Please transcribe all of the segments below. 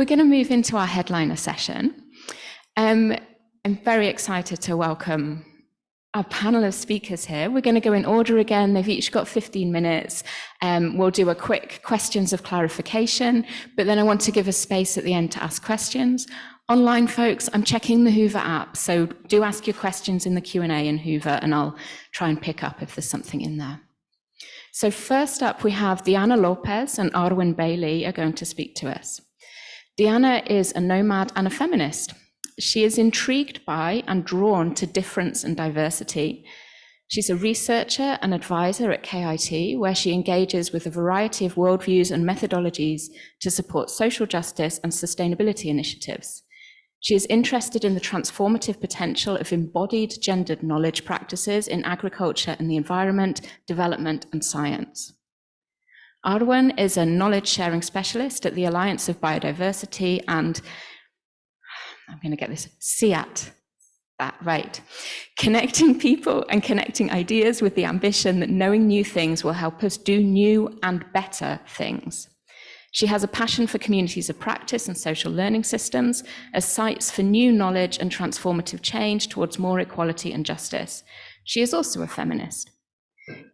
we're going to move into our headliner session. I'm very excited to welcome our panel of speakers here. We're going to go in order again. They've each got 15 minutes. We'll do a quick questions of clarification, but then I want to give a space at the end to ask questions. Online folks, I'm checking the Hoover app, so do ask your questions in the Q&A in Hoover, and I'll try and pick up if there's something in there. So first up, we have Diana Lopez and Arwen Bailey are going to speak to us. Diana is a nomad and a feminist. She is intrigued by and drawn to difference and diversity. She's a researcher and advisor at KIT, where she engages with a variety of worldviews and methodologies to support social justice and sustainability initiatives. She is interested in the transformative potential of embodied gendered knowledge practices in agriculture and the environment, development, and science. Arwen is a knowledge sharing specialist at the Alliance of Biodiversity and, I'm going to get this, SEAT, that right, connecting people and connecting ideas with the ambition that knowing new things will help us do new and better things. She has a passion for communities of practice and social learning systems as sites for new knowledge and transformative change towards more equality and justice. She is also a feminist.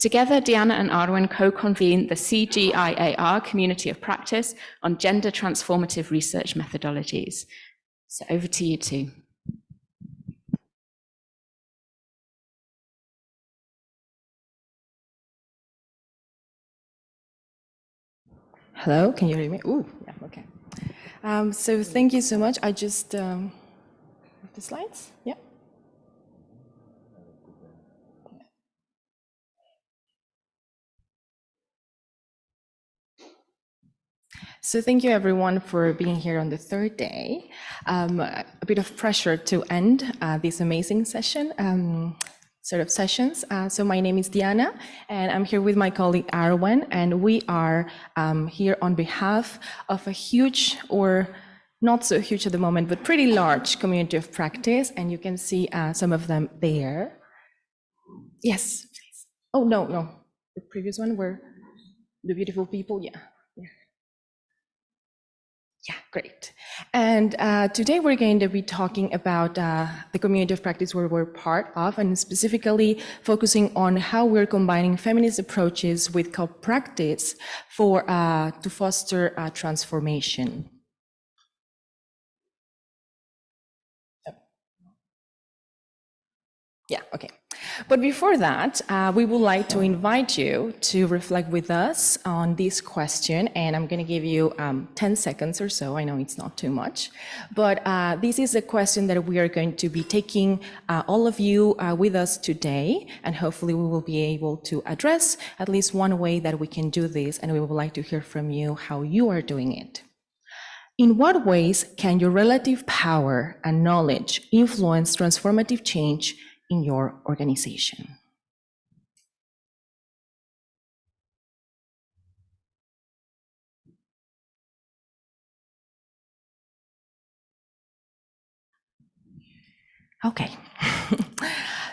Together, Diana and Arwen co-convene the CGIAR Community of Practice on Gender Transformative Research Methodologies. So over to you two. Hello, can you hear me? Ooh, yeah, okay. So thank you so much. I just, have the slides? Yeah. So thank you everyone for being here on the third day. A bit of pressure to end this amazing session, sessions. So my name is Diana, and I'm here with my colleague Arwen, and we are here on behalf of a huge, or not so huge at the moment, but pretty large community of practice, and you can see some of them there. Yes, please. Oh, no, the previous one were the beautiful people, yeah. Yeah, great. And today we're going to be talking about the community of practice where we're part of, and specifically focusing on how we're combining feminist approaches with co-practice to foster transformation. Yeah, okay. But before that, we would like to invite you to reflect with us on this question, and I'm going to give you 10 seconds or so. I know it's not too much, but this is a question that we are going to be taking all of you with us today, and hopefully we will be able to address at least one way that we can do this, and we would like to hear from you how you are doing it. In what ways can your relative power and knowledge influence transformative change in your organization? Okay.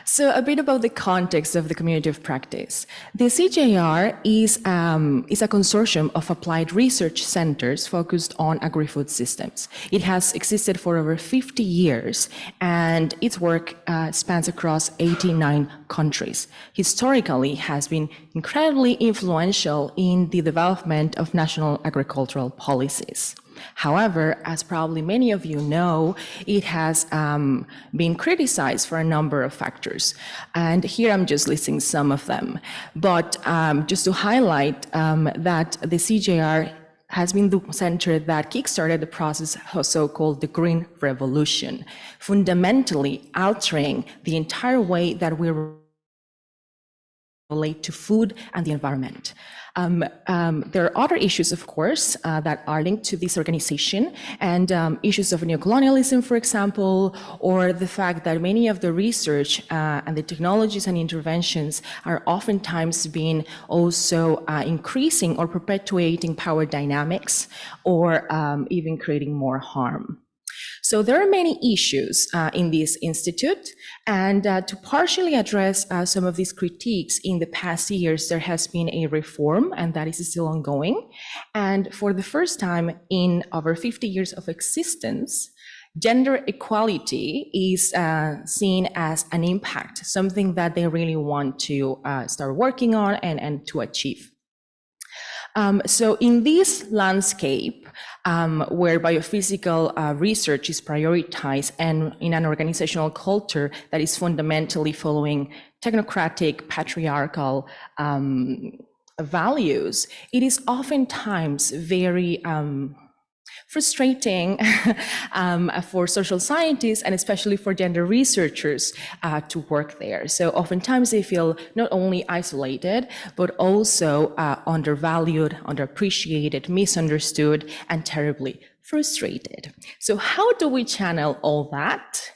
So a bit about the context of the community of practice. The CJR is a consortium of applied research centers focused on agri-food systems. It has existed for over 50 years, and its work spans across 89 countries. Historically, has been incredibly influential in the development of national agricultural policies. However, as probably many of you know, it has been criticized for a number of factors. And here I'm just listing some of them. But just to highlight that the CJR has been the center that kickstarted the process of so-called the Green Revolution, fundamentally altering the entire way that we relate to food and the environment. There are other issues, of course, that are linked to this organization, and issues of neocolonialism, for example, or the fact that many of the research and the technologies and interventions are oftentimes being also increasing or perpetuating power dynamics, or even creating more harm. So there are many issues in this institute, and to partially address some of these critiques in the past years, there has been a reform, and that is still ongoing. And for the first time in over 50 years of existence, gender equality is seen as an impact, something that they really want to start working on and to achieve. So in this landscape, where biophysical research is prioritized and in an organizational culture that is fundamentally following technocratic, patriarchal values, it is oftentimes very frustrating for social scientists and especially for gender researchers to work there. So oftentimes they feel not only isolated, but also undervalued, underappreciated, misunderstood, and terribly frustrated. So how do we channel all that?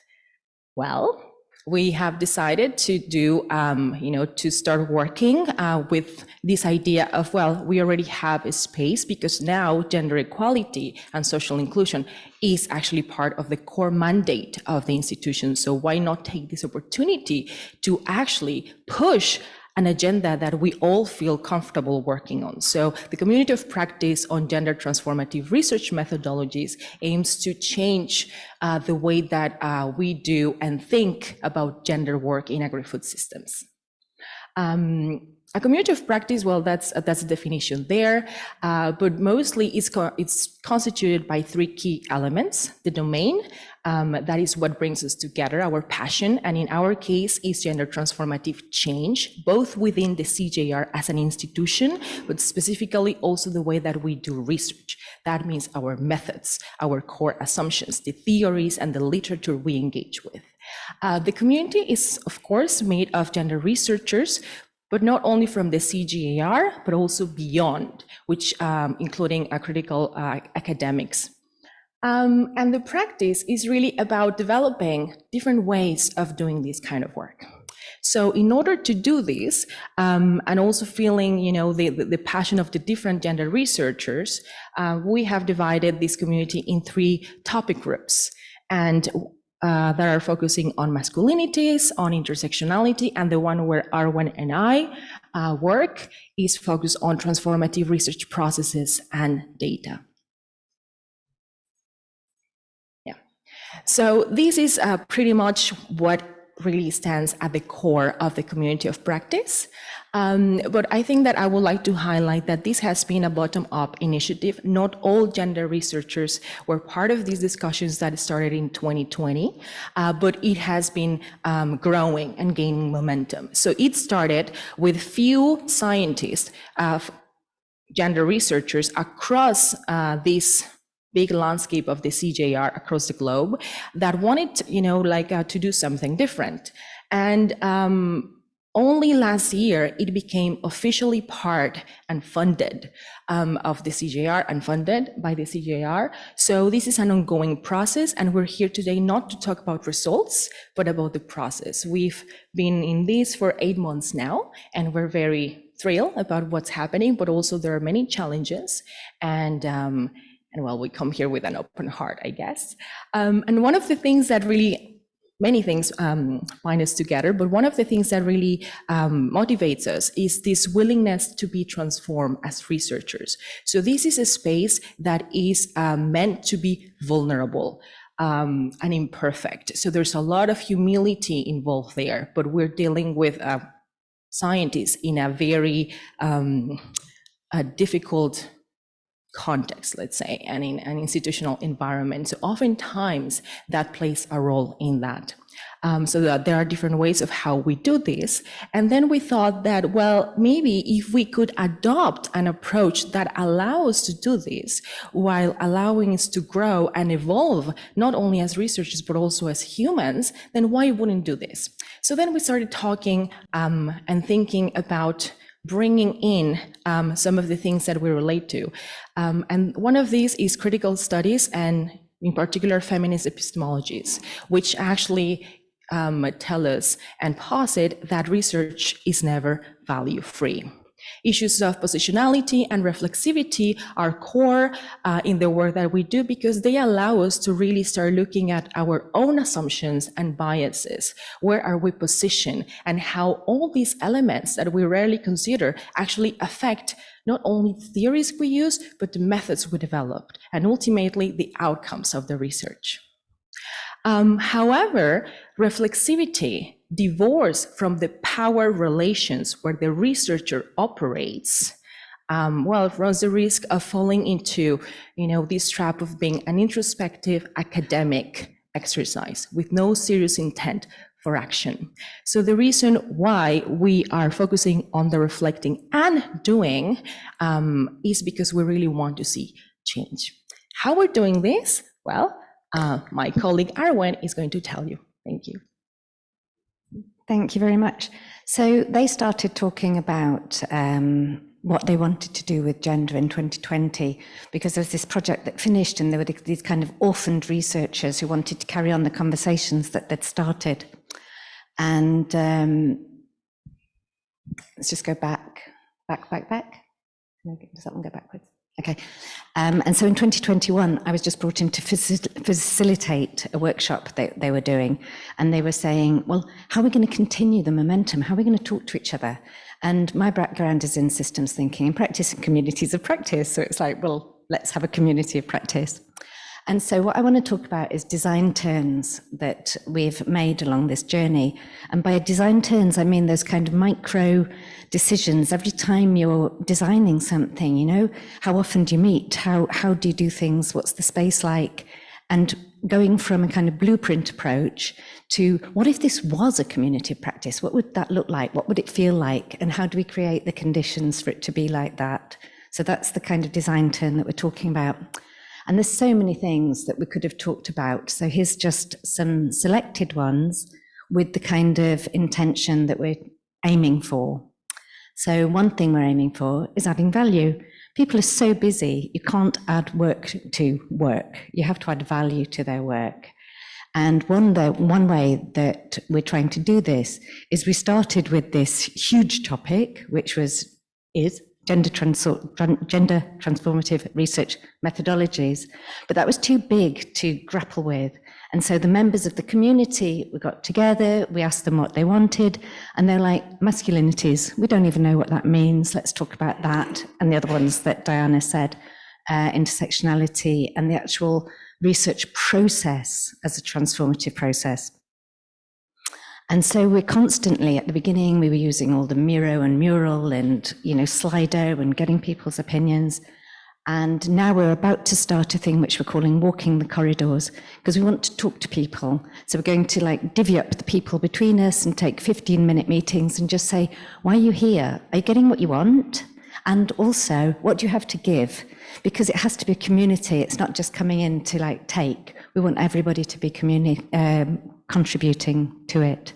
Well, we have decided to do, to start working with this idea of, well, we already have a space because now gender equality and social inclusion is actually part of the core mandate of the institution. So why not take this opportunity to actually push an agenda that we all feel comfortable working on. So the Community of Practice on Gender Transformative Research Methodologies aims to change the way that we do and think about gender work in agri-food systems. A community of practice, well, that's a definition there, but mostly it's constituted by three key elements: the domain, that is what brings us together, our passion, and in our case is gender transformative change, both within the CJR as an institution, but specifically also the way that we do research. That means our methods, our core assumptions, the theories and the literature we engage with. The community is, of course, made of gender researchers, but not only from the CGAR, but also beyond, which including critical academics. And the practice is really about developing different ways of doing this kind of work. So in order to do this, and also feeling, the passion of the different gender researchers, we have divided this community in three topic groups, and that are focusing on masculinities, on intersectionality, and the one where Arwen and I work is focused on transformative research processes and data. Yeah. So this is pretty much what really stands at the core of the community of practice. But I think that I would like to highlight that this has been a bottom-up initiative. Not all gender researchers were part of these discussions that started in 2020, but it has been growing and gaining momentum. So it started with few scientists, gender researchers across this big landscape of the CJR across the globe that wanted, to do something different. And only last year, it became officially part and funded of the CJR and funded by the CJR. So this is an ongoing process, and we're here today not to talk about results, but about the process. We've been in this for 8 months now, and we're very thrilled about what's happening, but also there are many challenges. And well, we come here with an open heart, I guess. And one of the things that really, many things bind us together, but one of the things that really motivates us is this willingness to be transformed as researchers. So this is a space that is meant to be vulnerable and imperfect. So there's a lot of humility involved there, but we're dealing with scientists in a very difficult context, let's say, and in an institutional environment. So oftentimes that plays a role in that. So that there are different ways of how we do this. And then we thought that, well, maybe if we could adopt an approach that allows us to do this while allowing us to grow and evolve, not only as researchers, but also as humans, then why wouldn't do this? So then we started talking and thinking about bringing in some of the things that we relate to. And one of these is critical studies, and in particular feminist epistemologies, which actually tell us and posit that research is never value-free. Issues of positionality and reflexivity are core in the work that we do because they allow us to really start looking at our own assumptions and biases. Where are we positioned, and how all these elements that we rarely consider actually affect not only the theories we use, but the methods we developed, and ultimately the outcomes of the research. However, reflexivity, divorced from the power relations where the researcher operates, runs the risk of falling into, this trap of being an introspective academic exercise with no serious intent for action. So the reason why we are focusing on the reflecting and doing is because we really want to see change. How we're doing this? Well, my colleague Arwen is going to tell you. Thank you. Thank you very much. So they started talking about what they wanted to do with gender in 2020, because there was this project that finished and there were these kind of orphaned researchers who wanted to carry on the conversations that they'd started. And let's just go back. Does that one go backwards? Okay. And so in 2021, I was just brought in to facilitate a workshop that they were doing. And they were saying, well, how are we going to continue the momentum? How are we going to talk to each other? And my background is in systems thinking and practice and communities of practice. So it's like, well, let's have a community of practice. And so what I want to talk about is design turns that we've made along this journey. And by design turns, I mean those kind of micro decisions. Every time you're designing something, how often do you meet? How do you do things? What's the space like? And going from a kind of blueprint approach to what if this was a community of practice? What would that look like? What would it feel like? And how do we create the conditions for it to be like that? So that's the kind of design turn that we're talking about. And there's so many things that we could have talked about. So here's just some selected ones with the kind of intention that we're aiming for. So one thing we're aiming for is adding value. People are so busy, you can't add work to work. You have to add value to their work. And one way that we're trying to do this is we started with this huge topic, which is gender transformative research methodologies, but that was too big to grapple with. And so the members of the community, we got together, we asked them what they wanted, and they're like, masculinities, we don't even know what that means, let's talk about that. And the other ones that Diana said, intersectionality and the actual research process as a transformative process. And so we're constantly, at the beginning, we were using all the Miro and Mural and, Slido and getting people's opinions. And now we're about to start a thing which we're calling Walking the Corridors, because we want to talk to people. So we're going to divvy up the people between us and take 15-minute meetings and just say, why are you here? Are you getting what you want? And also, what do you have to give? Because it has to be a community. It's not just coming in to take. We want everybody to be contributing to it.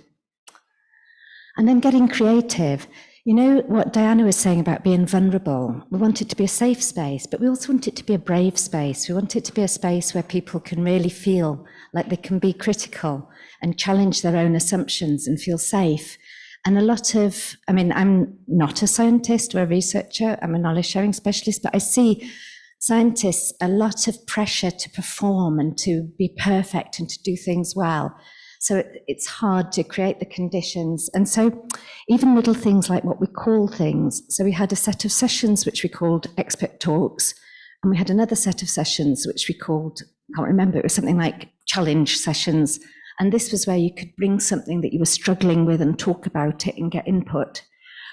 And then getting creative. What Diana was saying about being vulnerable. We want it to be a safe space, but we also want it to be a brave space. We want it to be a space where people can really feel like they can be critical and challenge their own assumptions and feel safe. And a lot of, I'm not a scientist or a researcher, I'm a knowledge sharing specialist, but I see scientists a lot of pressure to perform and to be perfect and to do things well. So it's hard to create the conditions. And so even little things like what we call things. So we had a set of sessions which we called expert talks, and we had another set of sessions which we called, I can't remember, it was something like challenge sessions. And this was where you could bring something that you were struggling with and talk about it and get input.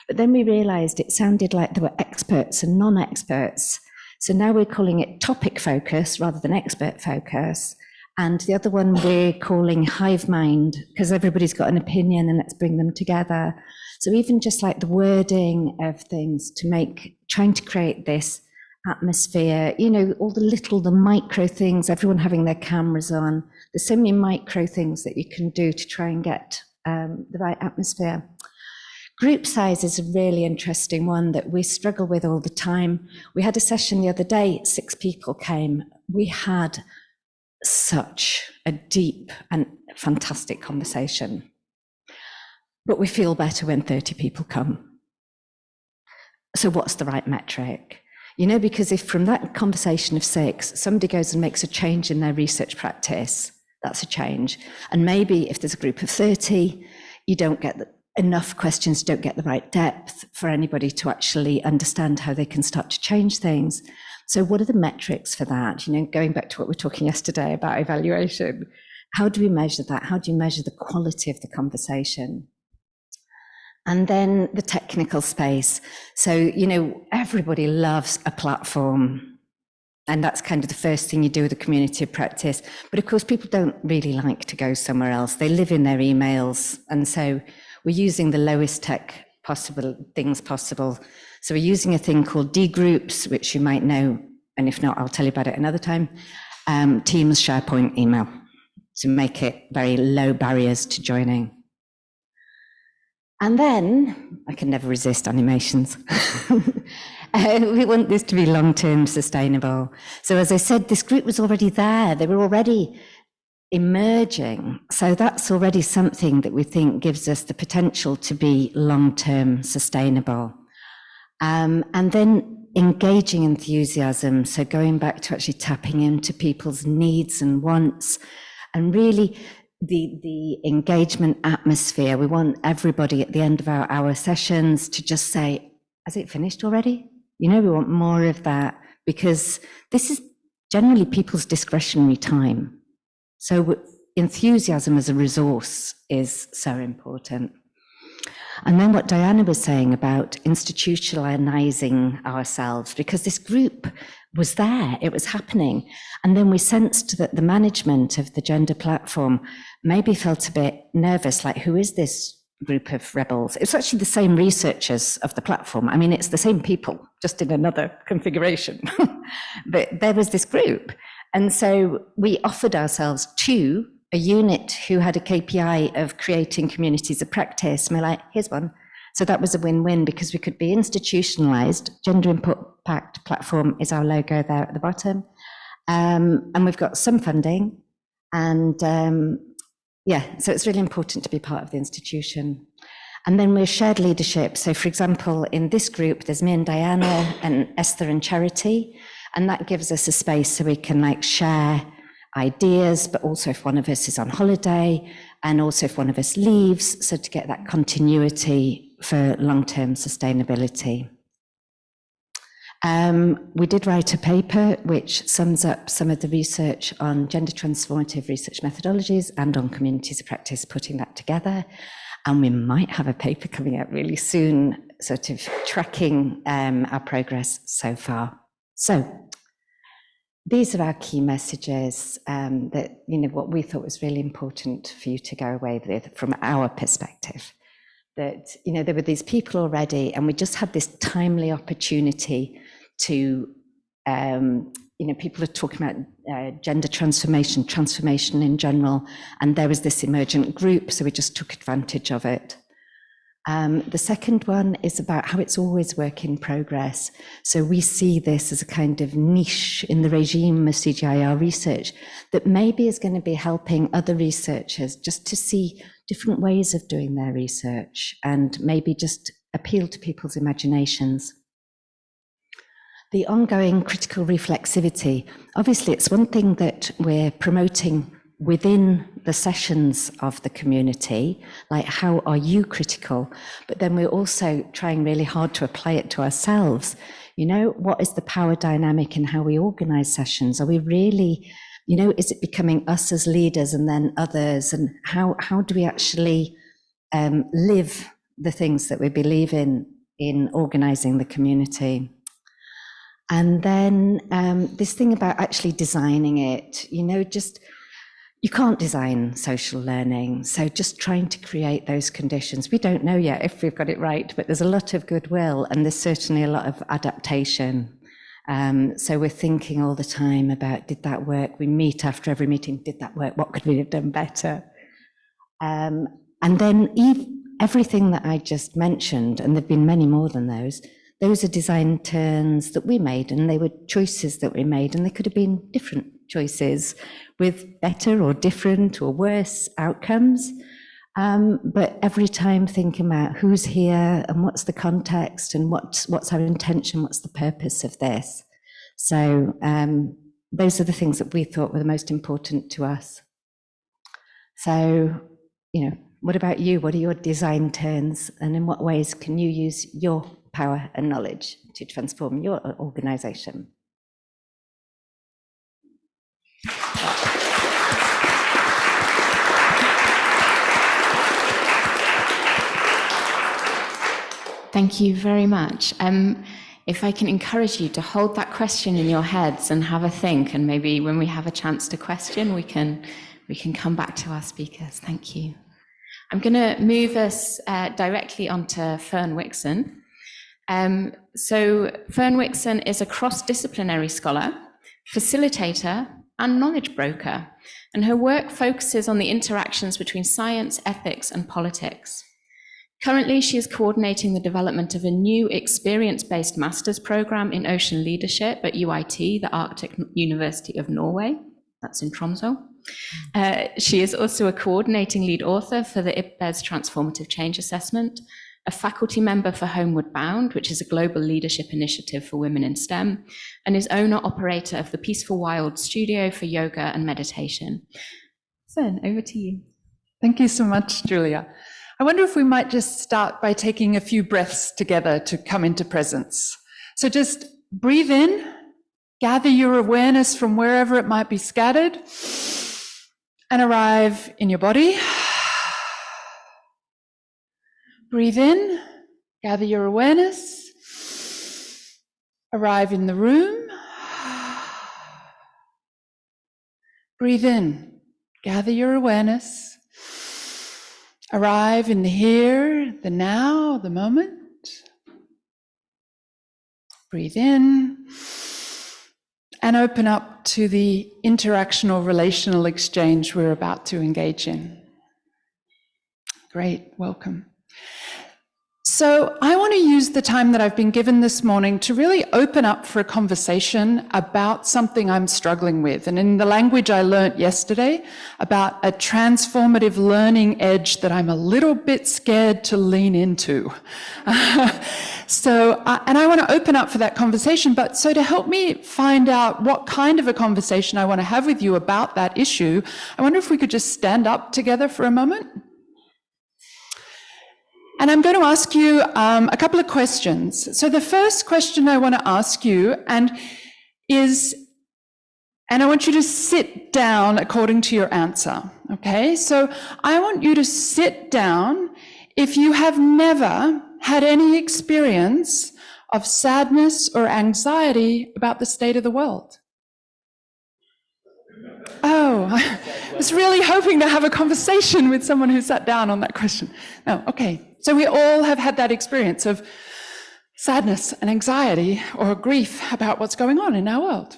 But then we realized it sounded like there were experts and non-experts. So now we're calling it topic focus rather than expert focus. And the other one we're calling hive mind, because everybody's got an opinion and let's bring them together. So even just like the wording of things trying to create this atmosphere, all the micro things, everyone having their cameras on. There's so many micro things that you can do to try and get the right atmosphere. Group size is a really interesting one that we struggle with all the time. We had a session the other day, 6 people came. We had such a deep and fantastic conversation. But we feel better when 30 people come. So what's the right metric? You know, because if from that conversation of 6, somebody goes and makes a change in their research practice, that's a change. And maybe if there's a group of 30, you don't get enough questions, don't get the right depth for anybody to actually understand how they can start to change things. So what are the metrics for that? You know, going back to what we were talking yesterday about evaluation, how do we measure that? How do you measure the quality of the conversation? And then the technical space. So, you know, everybody loves a platform, and that's kind of the first thing you do with a community of practice. But of course, people don't really like to go somewhere else. They live in their emails. And so we're using the lowest tech things possible. So we're using a thing called D groups, which you might know, and if not, I'll tell you about it another time. Teams, SharePoint, email, to make it very low barriers to joining. And then, I can never resist animations. We want this to be long-term sustainable. So as I said, this group was already there. They were already emerging. So that's already something that we think gives us the potential to be long-term sustainable. And then engaging enthusiasm. So going back to actually tapping into people's needs and wants, and really the engagement atmosphere. We want everybody at the end of our hour sessions to just say, has it finished already? You know, we want more of that, because this is generally people's discretionary time. So enthusiasm as a resource is so important. And then what Diana was saying about institutionalizing ourselves, because this group was there, it was happening. And then we sensed that the management of the gender platform maybe felt a bit nervous, like, who is this group of rebels? It's actually the same researchers of the platform. I mean, it's the same people, just in another configuration. But there was this group. And so we offered ourselves to a unit who had a KPI of creating communities of practice. And we're like, here's one. So that was a win-win, because we could be institutionalized. Gender Impact Platform is our logo there at the bottom. And we've got some funding. And yeah, so it's really important to be part of the institution. And then we're shared leadership. So for example, in this group, there's me and Diana and Esther and Charity. And that gives us a space so we can like share ideas, but also if one of us is on holiday, and also if one of us leaves, so to get that continuity for long-term sustainability. We did write a paper which sums up some of the research on gender transformative research methodologies and on communities of practice, putting that together. And we might have a paper coming out really soon, sort of tracking our progress so far. So these are our key messages that, you know, what we thought was really important for you to go away with from our perspective. That, you know, there were these people already, and we just had this timely opportunity to, you know, people are talking about gender transformation in general, and there was this emergent group, so we just took advantage of it. The second one is about how it's always work in progress. So we see this as a kind of niche in the regime of CGIAR research that maybe is going to be helping other researchers just to see different ways of doing their research and maybe just appeal to people's imaginations. The ongoing critical reflexivity, obviously it's one thing that we're promoting within the sessions of the community, like how are you critical, but then we're also trying really hard to apply it to ourselves. You know, what is the power dynamic in how we organize sessions? Are we really, you know, is it becoming us as leaders and then others, and how do we actually live the things that we believe in organizing the community? And then this thing about actually designing it, you know, just, you can't design social learning, so just trying to create those conditions. We don't know yet if we've got it right, but there's a lot of goodwill and there's certainly a lot of adaptation. So we're thinking all the time about, did that work? We meet after every meeting, did that work? What could we have done better? And then everything that I just mentioned, and there've been many more than those are design turns that we made, and they were choices that we made, and they could have been different choices with better or different or worse outcomes. But every time thinking about who's here and what's the context and what's our intention, what's the purpose of this. So those are the things that we thought were the most important to us. So, what about you? What are your design turns? And in what ways can you use your power and knowledge to transform your organization? Thank you very much. If I can encourage you to hold that question in your heads and have a think, and maybe when we have a chance to question, we can come back to our speakers. Thank you. I'm going to move us directly onto Fern Wixon. So Fern Wixon is a cross-disciplinary scholar, facilitator, and knowledge broker, and her work focuses on the interactions between science, ethics, and politics. Currently, she is coordinating the development of a new experience-based master's program in ocean leadership at UiT, the Arctic University of Norway. That's in Tromsø. She is also a coordinating lead author for the IPBES Transformative Change Assessment, a faculty member for Homeward Bound, which is a global leadership initiative for women in STEM, and is owner-operator of the Peaceful Wild Studio for yoga and meditation. Fern, over to you. Thank you so much, Julia. I wonder if we might just start by taking a few breaths together to come into presence. So just breathe in, gather your awareness from wherever it might be scattered, and arrive in your body. Breathe in, gather your awareness, arrive in the room. Breathe in, gather your awareness, arrive in the here, the now, the moment. Breathe in and open up to the interactional relational exchange we're about to engage in. Great, welcome. So I want to use the time that I've been given this morning to really open up for a conversation about something I'm struggling with. And in the language I learnt yesterday, about a transformative learning edge that I'm a little bit scared to lean into. And I want to open up for that conversation. But so to help me find out what kind of a conversation I want to have with you about that issue, I wonder if we could just stand up together for a moment. And I'm going to ask you a couple of questions. So the first question I want to ask you and I want you to sit down according to your answer, okay? So I want you to sit down if you have never had any experience of sadness or anxiety about the state of the world. Oh, I was really hoping to have a conversation with someone who sat down on that question. No, okay. So we all have had that experience of sadness and anxiety or grief about what's going on in our world.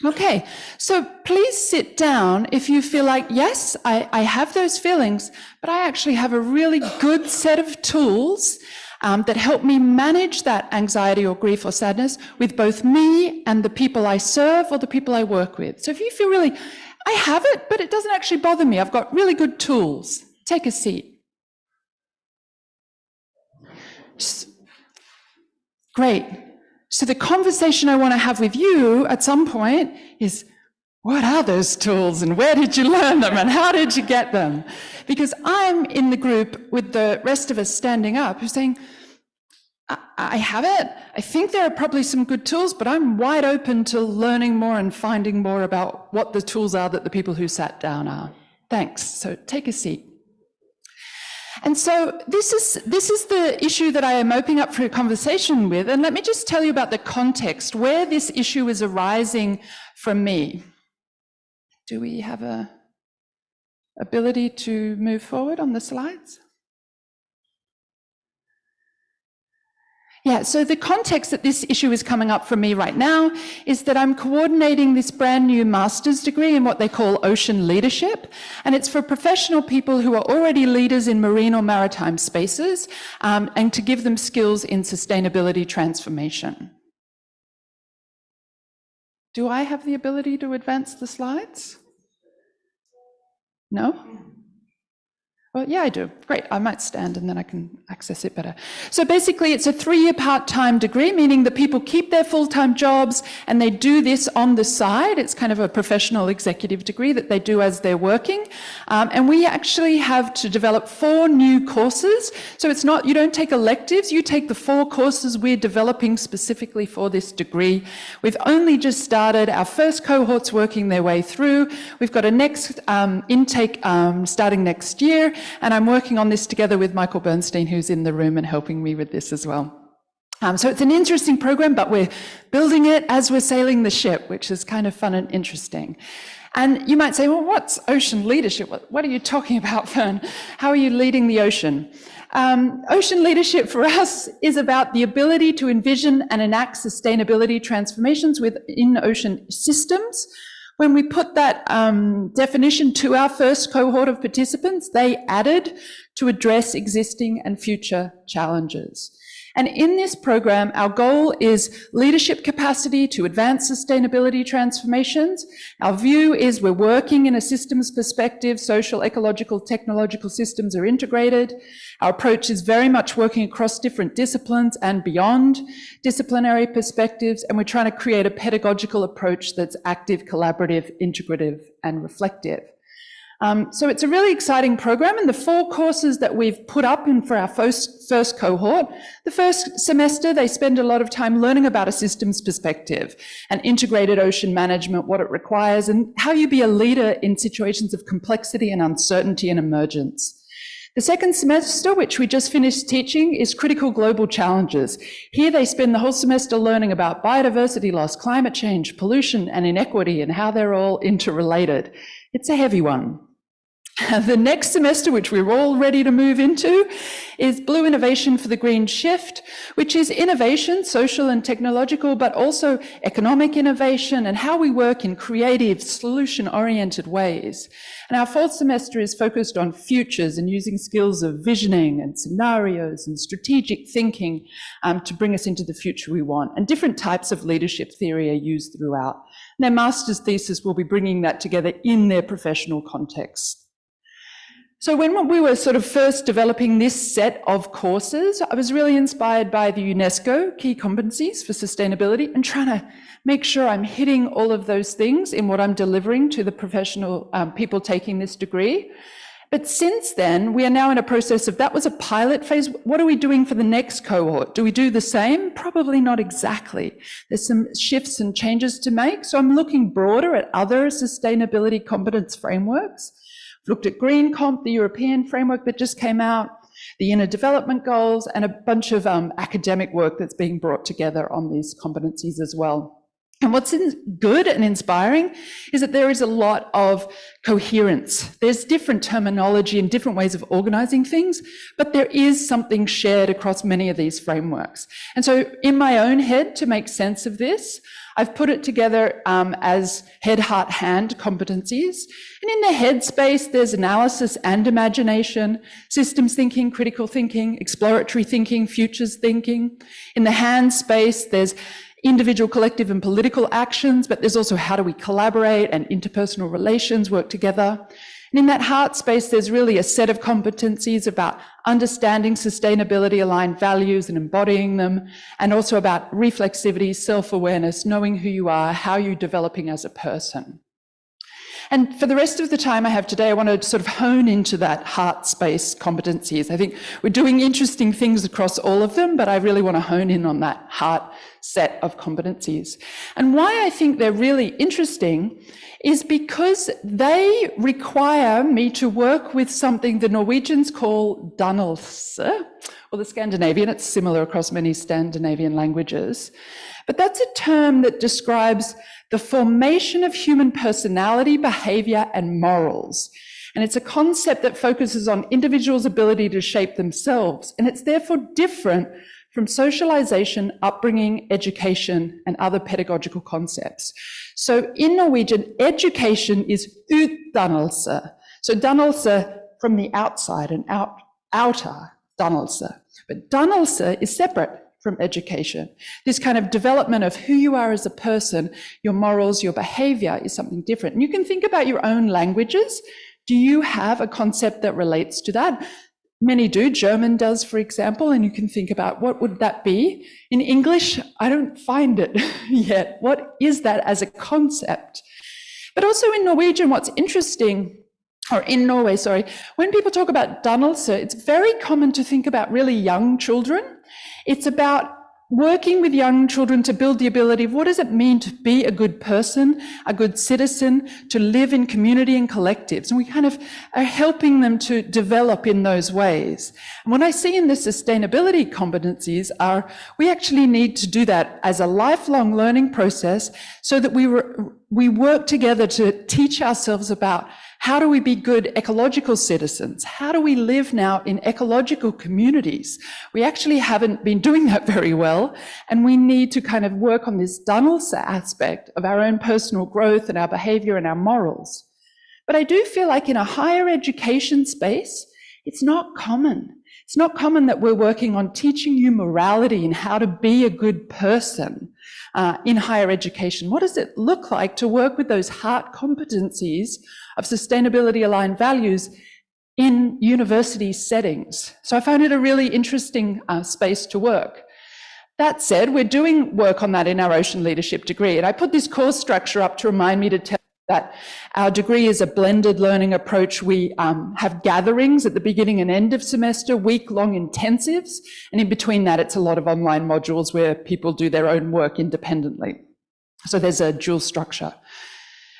Okay, so please sit down if you feel like, yes, I have those feelings, but I actually have a really good set of tools that help me manage that anxiety or grief or sadness with both me and the people I serve or the people I work with. So if you feel really, I have it, but it doesn't actually bother me, I've got really good tools, take a seat. Great. So the conversation I want to have with you at some point is, what are those tools and where did you learn them and how did you get them? Because I'm in the group with the rest of us standing up who's saying, I have it. I think there are probably some good tools, but I'm wide open to learning more and finding more about what the tools are that the people who sat down are. Thanks. So take a seat. And so this is the issue that I am opening up for a conversation with. And let me just tell you about the context, where this issue is arising from me. Do we have a ability to move forward on the slides? Yeah, so the context that this issue is coming up for me right now is that I'm coordinating this brand new master's degree in what they call ocean leadership, and it's for professional people who are already leaders in marine or maritime spaces, and to give them skills in sustainability transformation. Do I have the ability to advance the slides? No? Well, yeah, I do. Great. I might stand and then I can access it better. So basically, it's a 3-year part-time degree, meaning that people keep their full-time jobs and they do this on the side. It's kind of a professional executive degree that they do as they're working. And we actually have to develop 4 new courses. So it's not, you don't take electives, you take the 4 courses we're developing specifically for this degree. We've only just started. Our first cohort's working their way through. We've got a next intake starting next year. And I'm working on this together with Michael Bernstein, who's in the room and helping me with this as well. So it's an interesting program, but we're building it as we're sailing the ship, which is kind of fun and interesting. And you might say, well, what's ocean leadership? What are you talking about, Fern? How are you leading the ocean? Ocean leadership for us is about the ability to envision and enact sustainability transformations within ocean systems. When we put that definition to our first cohort of participants, they added to address existing and future challenges. And in this program, our goal is leadership capacity to advance sustainability transformations. Our view is we're working in a systems perspective, social, ecological, technological systems are integrated. Our approach is very much working across different disciplines and beyond disciplinary perspectives, and we're trying to create a pedagogical approach that's active, collaborative, integrative, and reflective. So it's a really exciting program, and the 4 courses that we've put up in for our first cohort, the first semester they spend a lot of time learning about a systems perspective and integrated ocean management, what it requires, and how you be a leader in situations of complexity and uncertainty and emergence. The second semester, which we just finished teaching, is critical global challenges. Here they spend the whole semester learning about biodiversity loss, climate change, pollution, and inequity, and how they're all interrelated. It's a heavy one. The next semester, which we're all ready to move into, is Blue Innovation for the Green Shift, which is innovation, social and technological, but also economic innovation and how we work in creative, solution-oriented ways. And our 4th semester is focused on futures and using skills of visioning and scenarios and strategic thinking to bring us into the future we want. And different types of leadership theory are used throughout. And their master's thesis will be bringing that together in their professional context. So when we were sort of first developing this set of courses, I was really inspired by the UNESCO key competencies for sustainability and trying to make sure I'm hitting all of those things in what I'm delivering to the professional people taking this degree. But since then, we are now in a process of, that was a pilot phase. What are we doing for the next cohort? Do we do the same? Probably not exactly. There's some shifts and changes to make. So I'm looking broader at other sustainability competence frameworks. Looked at Green Comp, the European framework that just came out, the Inner Development Goals, and a bunch of academic work that's being brought together on these competencies as well. And what's good and inspiring is that there is a lot of coherence. There's different terminology and different ways of organizing things, but there is something shared across many of these frameworks. And so in my own head, to make sense of this, I've put it together as head, heart, hand competencies. And in the head space, there's analysis and imagination, systems thinking, critical thinking, exploratory thinking, futures thinking. In the hand space, there's individual, collective, and political actions, but there's also how do we collaborate and interpersonal relations work together. And in that heart space, there's really a set of competencies about understanding sustainability aligned values and embodying them, and also about reflexivity, self-awareness, knowing who you are, how you're developing as a person. And for the rest of the time I have today, I want to sort of hone into that heart space competencies. I think we're doing interesting things across all of them, but I really want to hone in on that heart set of competencies. And why I think they're really interesting is because they require me to work with something the Norwegians call dannelse, or the Scandinavian, it's similar across many Scandinavian languages. But that's a term that describes the formation of human personality, behavior, and morals. And it's a concept that focuses on individuals' ability to shape themselves. And it's therefore different from socialization, upbringing, education, and other pedagogical concepts. So in Norwegian, education is utdannelse. So dannelse from the outside and outer dannelse. But dannelse is separate from education. This kind of development of who you are as a person, your morals, your behavior is something different. And you can think about your own languages. Do you have a concept that relates to that? Many do. German does, for example, and you can think about what would that be? In English, I don't find it yet. What is that as a concept? But also in Norwegian, what's interesting, or in Norway, sorry, when people talk about dannelse, it's very common to think about really young children. It's about working with young children to build the ability of what does it mean to be a good person, a good citizen, to live in community and collectives. And we kind of are helping them to develop in those ways. And what I see in the sustainability competencies are we actually need to do that as a lifelong learning process so that we work together to teach ourselves about how do we be good ecological citizens? How do we live now in ecological communities? We actually haven't been doing that very well, and we need to kind of work on this dannelse aspect of our own personal growth and our behavior and our morals. But I do feel like in a higher education space, it's not common. It's not common that we're working on teaching you morality and how to be a good person in higher education. What does it look like to work with those heart competencies of sustainability-aligned values in university settings? So I found it a really interesting space to work. That said, we're doing work on that in our Ocean Leadership degree. And I put this course structure up to remind me to tell that our degree is a blended learning approach. We have gatherings at the beginning and end of semester, week-long intensives, and in between that, it's a lot of online modules where people do their own work independently. So there's a dual structure.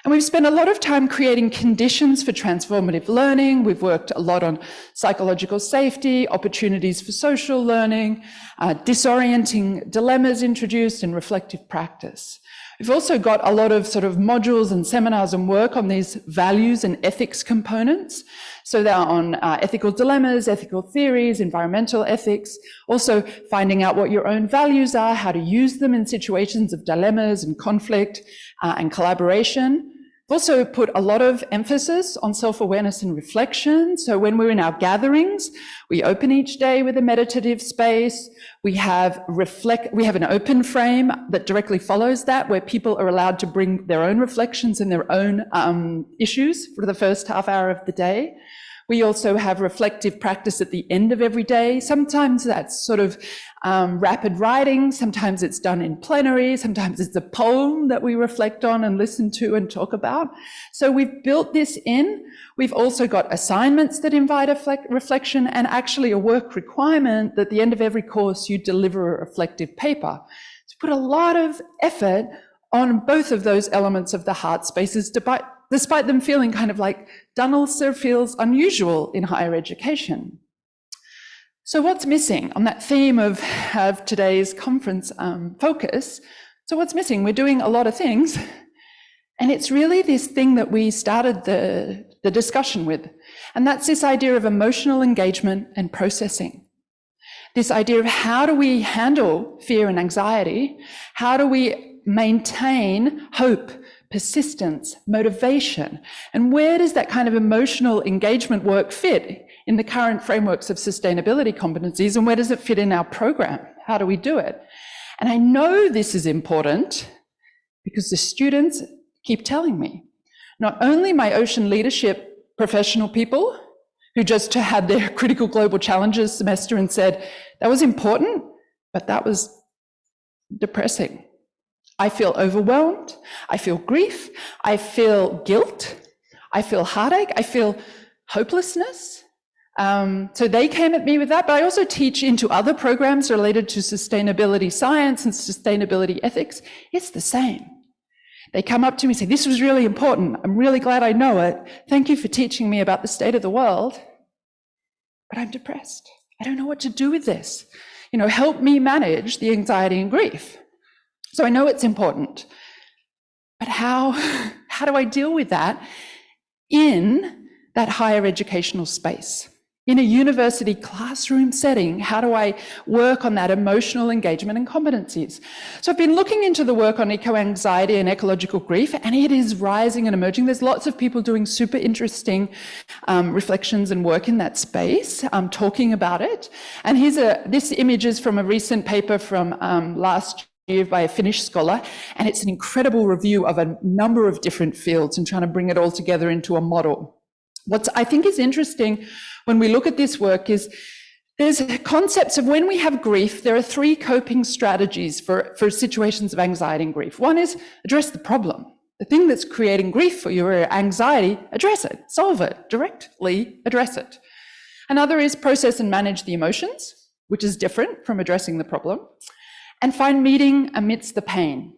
And we've spent a lot of time creating conditions for transformative learning. We've worked a lot on psychological safety, opportunities for social learning, disorienting dilemmas introduced, and reflective practice. We've also got a lot of sort of modules and seminars and work on these values and ethics components. So they're on ethical dilemmas, ethical theories, environmental ethics, also finding out what your own values are, how to use them in situations of dilemmas and conflict and collaboration. We've also put a lot of emphasis on self-awareness and reflection. So when we're in our gatherings, we open each day with a meditative space. We have an open frame that directly follows that, where people are allowed to bring their own reflections and their own issues for the first half hour of the day. We also have reflective practice at the end of every day. Sometimes that's sort of rapid writing. Sometimes it's done in plenary. Sometimes it's a poem that we reflect on and listen to and talk about. So we've built this in. We've also got assignments that invite reflection, and actually a work requirement that at the end of every course you deliver a reflective paper. So put a lot of effort on both of those elements of the heart spaces, despite them feeling kind of like dannelse feels unusual in higher education. So what's missing on that theme of today's conference focus? So what's missing? We're doing a lot of things, and it's really this thing that we started the discussion with, and that's this idea of emotional engagement and processing. This idea of how do we handle fear and anxiety? How do we maintain hope, persistence, motivation? And where does that kind of emotional engagement work fit in the current frameworks of sustainability competencies, and where does it fit in our program? How do we do it? And I know this is important because the students keep telling me, not only my ocean leadership professional people who just had their critical global challenges semester and said, that was important, but that was depressing. I feel overwhelmed, I feel grief, I feel guilt, I feel heartache, I feel hopelessness. So they came at me with that, but I also teach into other programs related to sustainability science and sustainability ethics. It's the same. They come up to me and say, this was really important. I'm really glad I know it. Thank you for teaching me about the state of the world, but I'm depressed. I don't know what to do with this. You know, help me manage the anxiety and grief. So I know it's important, but how do I deal with that in that higher educational space? In a university classroom setting, how do I work on that emotional engagement and competencies? So I've been looking into the work on eco-anxiety and ecological grief, and it is rising and emerging. There's lots of people doing super interesting reflections and work in that space, talking about it. And this image is from a recent paper from last year by a Finnish scholar, and it's an incredible review of a number of different fields and trying to bring it all together into a model. What I think is interesting when we look at this work is there's concepts of when we have grief, there are 3 coping strategies for situations of anxiety and grief. One is address the problem. The thing that's creating grief for you or anxiety, address it, solve it, directly address it. Another is process and manage the emotions, which is different from addressing the problem, and find meaning amidst the pain.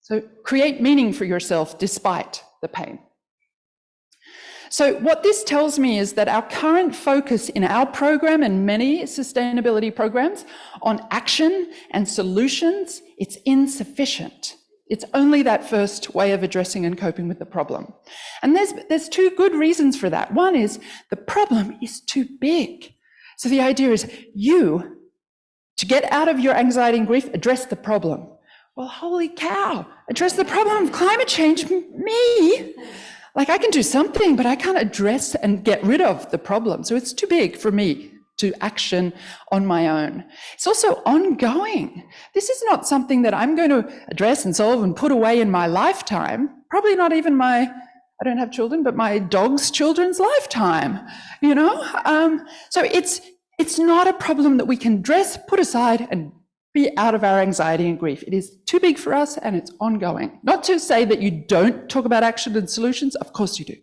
So create meaning for yourself despite the pain. So what this tells me is that our current focus in our program and many sustainability programs on action and solutions, it's insufficient. It's only that first way of addressing and coping with the problem. And there's 2 good reasons for that. One is the problem is too big. So the idea is to get out of your anxiety and grief, address the problem. Well, holy cow, address the problem of climate change, me? Like I can do something, but I can't address and get rid of the problem. So it's too big for me to action on my own. It's also ongoing. This is not something that I'm going to address and solve and put away in my lifetime. Probably not even I don't have children, but my dog's children's lifetime, you know? So it's not a problem that we can put aside and be out of our anxiety and grief. It is too big for us and it's ongoing. Not to say that you don't talk about action and solutions, of course you do.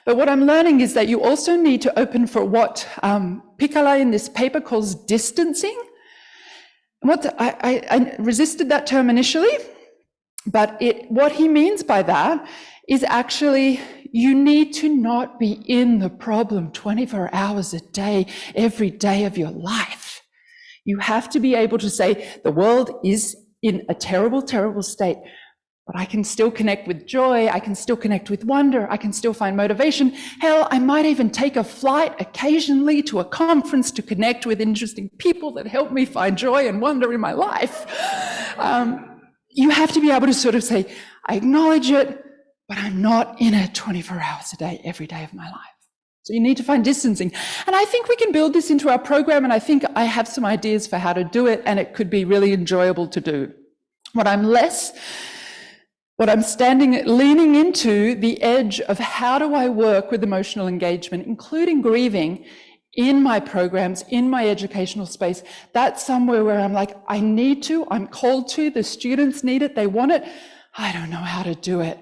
But what I'm learning is that you also need to open for what Pikala in this paper calls distancing. I resisted that term initially, but what he means by that is actually you need to not be in the problem 24 hours a day, every day of your life. You have to be able to say the world is in a terrible, terrible state, but I can still connect with joy. I can still connect with wonder. I can still find motivation. Hell, I might even take a flight occasionally to a conference to connect with interesting people that help me find joy and wonder in my life. You have to be able to sort of say, I acknowledge it, but I'm not in it 24 hours a day, every day of my life. So you need to find distancing. And I think we can build this into our program, and I think I have some ideas for how to do it, and it could be really enjoyable to do. Leaning into the edge of how do I work with emotional engagement, including grieving, in my programs, in my educational space. That's somewhere where I'm like, I'm called to, the students need it, they want it. I don't know how to do it.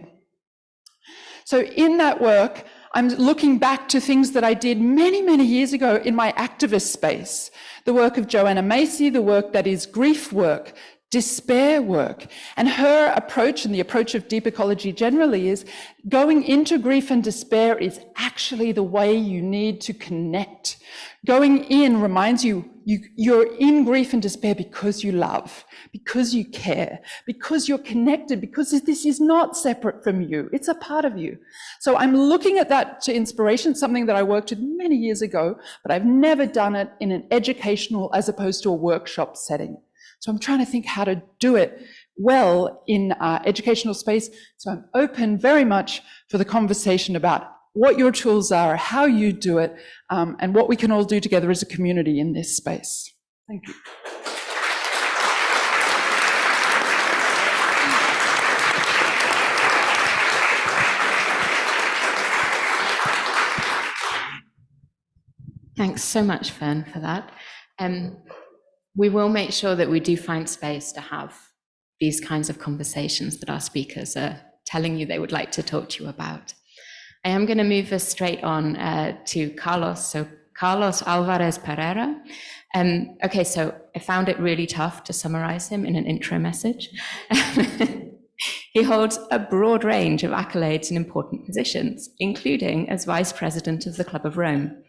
So in that work, I'm looking back to things that I did many, many years ago in my activist space. The work of Joanna Macy, the work that is grief work, despair work. And her approach and the approach of deep ecology generally is going into grief and despair is actually the way you need to connect. Going in reminds you, you're in grief and despair because you love, because you care, because you're connected, because this is not separate from you. It's a part of you. So I'm looking at that to inspiration, something that I worked with many years ago, but I've never done it in an educational as opposed to a workshop setting. So I'm trying to think how to do it well in educational space. So I'm open very much for the conversation about what your tools are, how you do it, and what we can all do together as a community in this space. Thank you. Thanks so much, Fern, for that. We will make sure that we do find space to have these kinds of conversations that our speakers are telling you they would like to talk to you about. I am going to move us straight on to Carlos. So Carlos Alvarez Pereira. Okay, so I found it really tough to summarize him in an intro message. He holds a broad range of accolades and important positions, including as Vice President of the Club of Rome.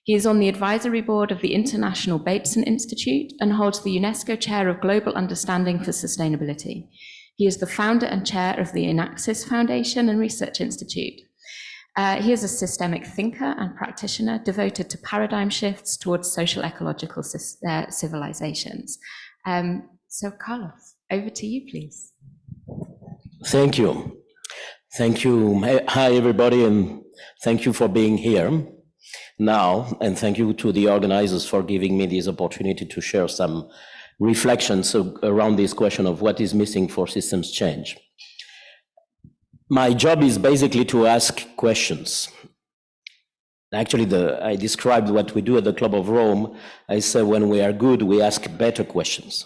He is on the advisory board of the International Bateson Institute and holds the UNESCO Chair of Global Understanding for Sustainability. He is the founder and chair of the Inaxis Foundation and Research Institute. He is a systemic thinker and practitioner devoted to paradigm shifts towards social ecological civilizations. So Carlos, over to you, please. Thank you. Thank you. Hi, everybody, and thank you for being here now, and thank you to the organizers for giving me this opportunity to share some reflections around this question of what is missing for systems change. my job is basically to ask questions. Actually, I described what we do at the Club of Rome. I say when we are good, we ask better questions.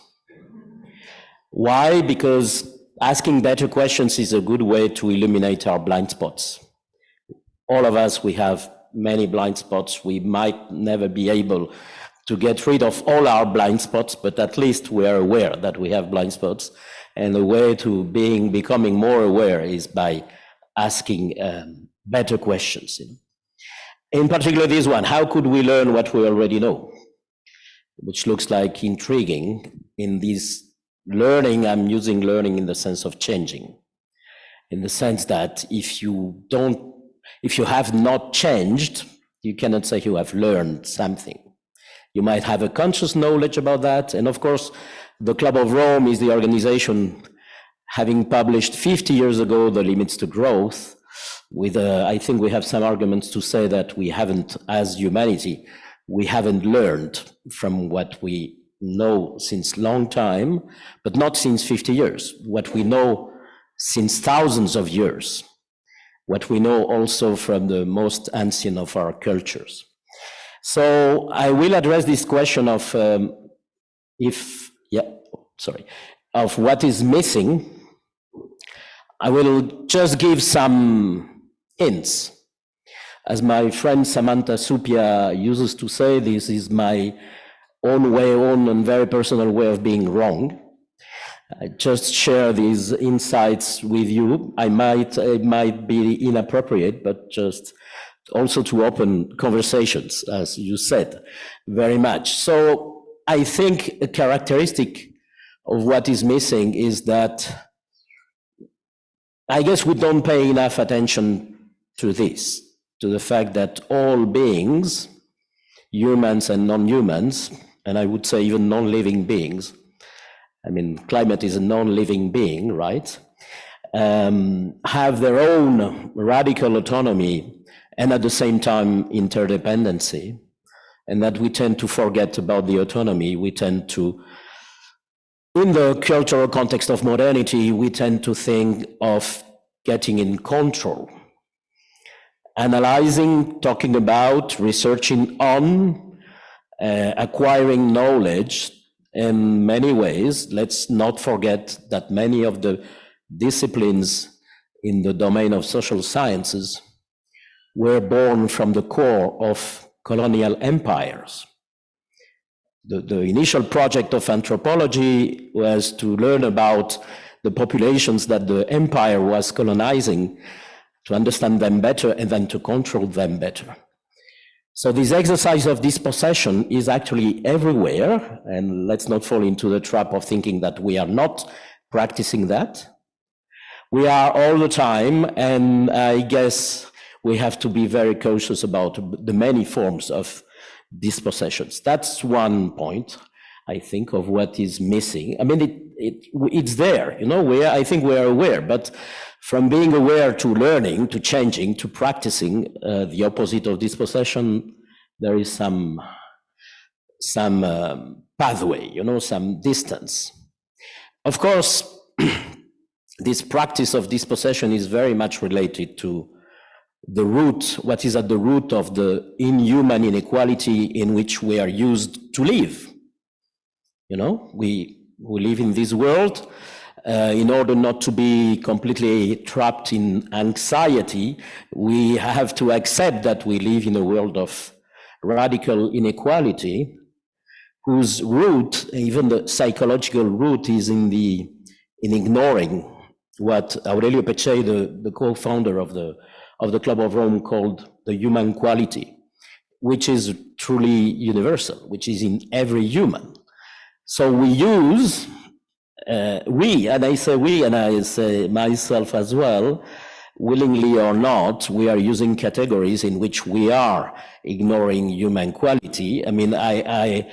Why? Because asking better questions is a good way to illuminate our blind spots. All of us, we have many blind spots. We might never be able to get rid of all our blind spots, but at least we are aware that we have blind spots. And the way to becoming more aware is by asking better questions. In particular, this one, how could we learn what we already know? Which looks like intriguing. In this learning, I'm using learning in the sense of changing. In the sense that if you have not changed, you cannot say you have learned something. You might have a conscious knowledge about that. And of course, the Club of Rome is the organization having published 50 years ago the limits to growth. With I think we have some arguments to say that we haven't, as humanity, we haven't learned from what we know since long time, but not since 50 years. What we know since thousands of years. What we know also from the most ancient of our cultures. So I will address this question of of what is missing. I will just give some hints. As my friend Samantha Supia uses to say, this is my own and very personal way of being wrong. I just share these insights with you. It might be inappropriate, but just also to open conversations, as you said, very much. So I think a characteristic of what is missing is that I guess we don't pay enough attention to this, to the fact that all beings, humans and non-humans, and I would say even non-living beings, I mean, climate is a non-living being, right? Have their own radical autonomy and at the same time interdependency, and that we tend to forget about the autonomy. We tend to, in the cultural context of modernity, we tend to think of getting in control, analyzing, talking about, researching on, acquiring knowledge in many ways. Let's not forget that many of the disciplines in the domain of social sciences were born from the core of colonial empires. The initial project of anthropology was to learn about the populations that the empire was colonizing, to understand them better and then to control them better. So this exercise of dispossession is actually everywhere, and let's not fall into the trap of thinking that we are not practicing that. We are all the time, and I guess we have to be very cautious about the many forms of dispossessions. That's one point, I think, of what is missing. I mean, it's there, you know, I think we are aware, but from being aware to learning, to changing, to practicing the opposite of dispossession, there is some pathway, you know, some distance. Of course, this practice of dispossession is very much related to the root, what is at the root of the inhuman inequality in which we are used to live. You know, we live in this world. In order not to be completely trapped in anxiety, we have to accept that we live in a world of radical inequality, whose root, even the psychological root, is in ignoring what Aurelio Peccei, the co-founder of the Club of Rome, called the human quality, which is truly universal, which is in every human. So we use, and I say we, and I say myself as well, willingly or not, we are using categories in which we are ignoring human quality. I mean, I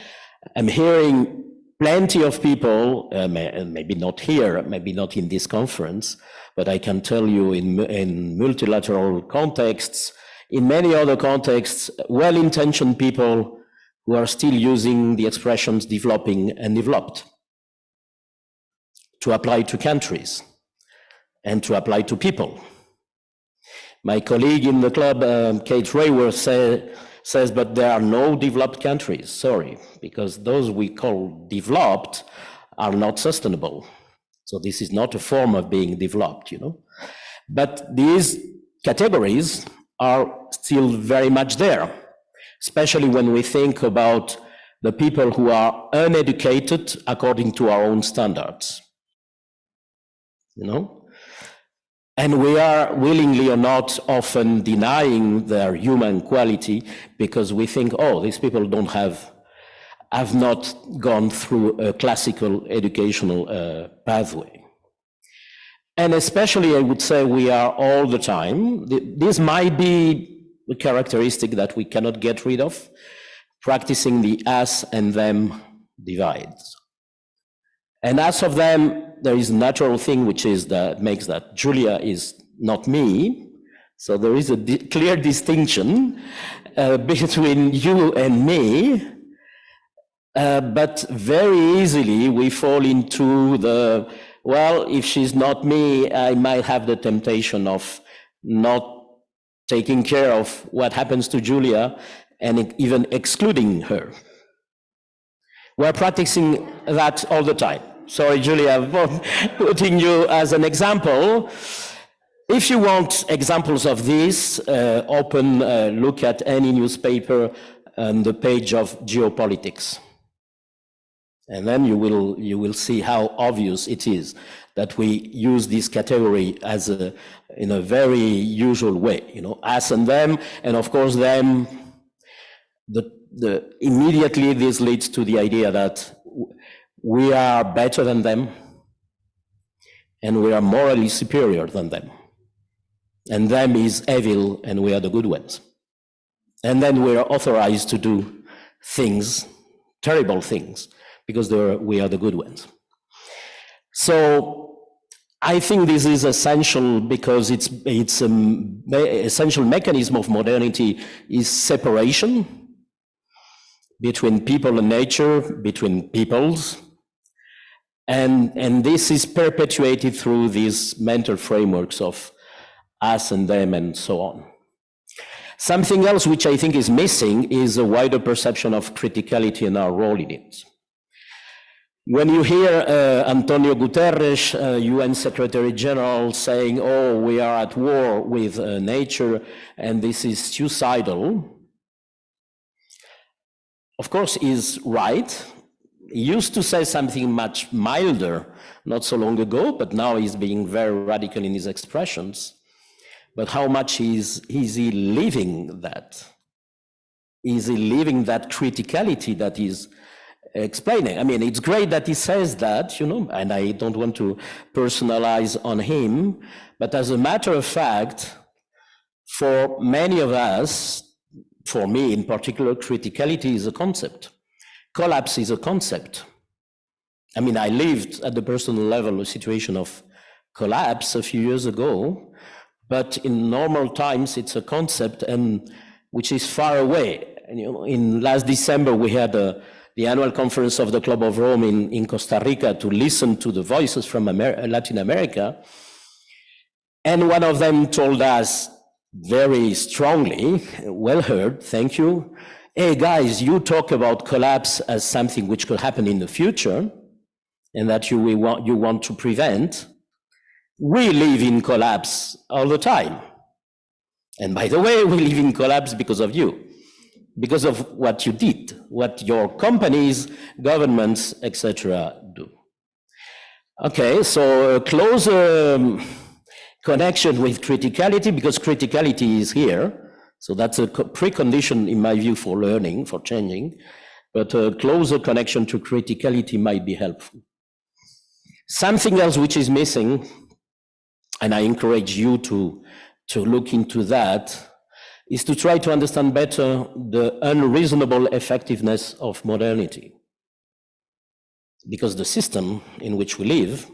am hearing plenty of people, maybe not here, maybe not in this conference, but I can tell you in multilateral contexts, in many other contexts, well-intentioned people who are still using the expressions developing and developed to apply to countries and to apply to people. My colleague in the club, Kate Rayworth, says, but there are no developed countries, sorry, because those we call developed are not sustainable. So this is not a form of being developed, you know. But these categories are still very much there, especially when we think about the people who are uneducated according to our own standards, you know? And we are willingly or not often denying their human quality because we think, oh, these people have not gone through a classical educational pathway. And especially, I would say, we are all the time, this might be a characteristic that we cannot get rid of, practicing the us and them divides. And as of them, there is a natural thing which is that makes that Julia is not me. So there is a clear distinction between you and me. But very easily we fall into the, well, if she's not me, I might have the temptation of not taking care of what happens to Julia and even excluding her. We're practicing that all the time. Sorry, Julia, for putting you as an example. If you want examples of this, look at any newspaper on the page of geopolitics. And then you will see how obvious it is that we use this category as in a very usual way, you know, us and them, and of course them. Immediately this leads to the idea that we are better than them, and we are morally superior than them, and them is evil, and we are the good ones, and then we are authorized to do things, terrible things, because we are the good ones. So I think this is essential because it's essential mechanism of modernity is separation between people and nature, between peoples, and this is perpetuated through these mental frameworks of us and them and so on. Something else which I think is missing is a wider perception of criticality and our role in it. When you hear Antonio Guterres, UN Secretary General, saying, oh, we are at war with nature and this is suicidal, of course, he's right. He used to say something much milder not so long ago, but now he's being very radical in his expressions. But how much is he living that? Is he living that criticality that he's explaining? I mean, it's great that he says that, you know, and I don't want to personalize on him, but as a matter of fact, for many of us, for me in particular, criticality is a concept. Collapse is a concept. I mean, I lived at the personal level a situation of collapse a few years ago, but in normal times it's a concept and which is far away. And, you know, in last December we had the annual conference of the Club of Rome in Costa Rica to listen to the voices from Latin America, and one of them told us very strongly, well heard, thank you, hey guys, you talk about collapse as something which could happen in the future and that you want to prevent. We live in collapse all the time. And by the way, we live in collapse because of you, because of what you did, what your companies, governments, etc. do. Okay, so a closer connection with criticality, because criticality is here. So that's a precondition, in my view, for learning, for changing. But a closer connection to criticality might be helpful. Something else which is missing, and I encourage you to look into that, is to try to understand better the unreasonable effectiveness of modernity. Because the system in which we live,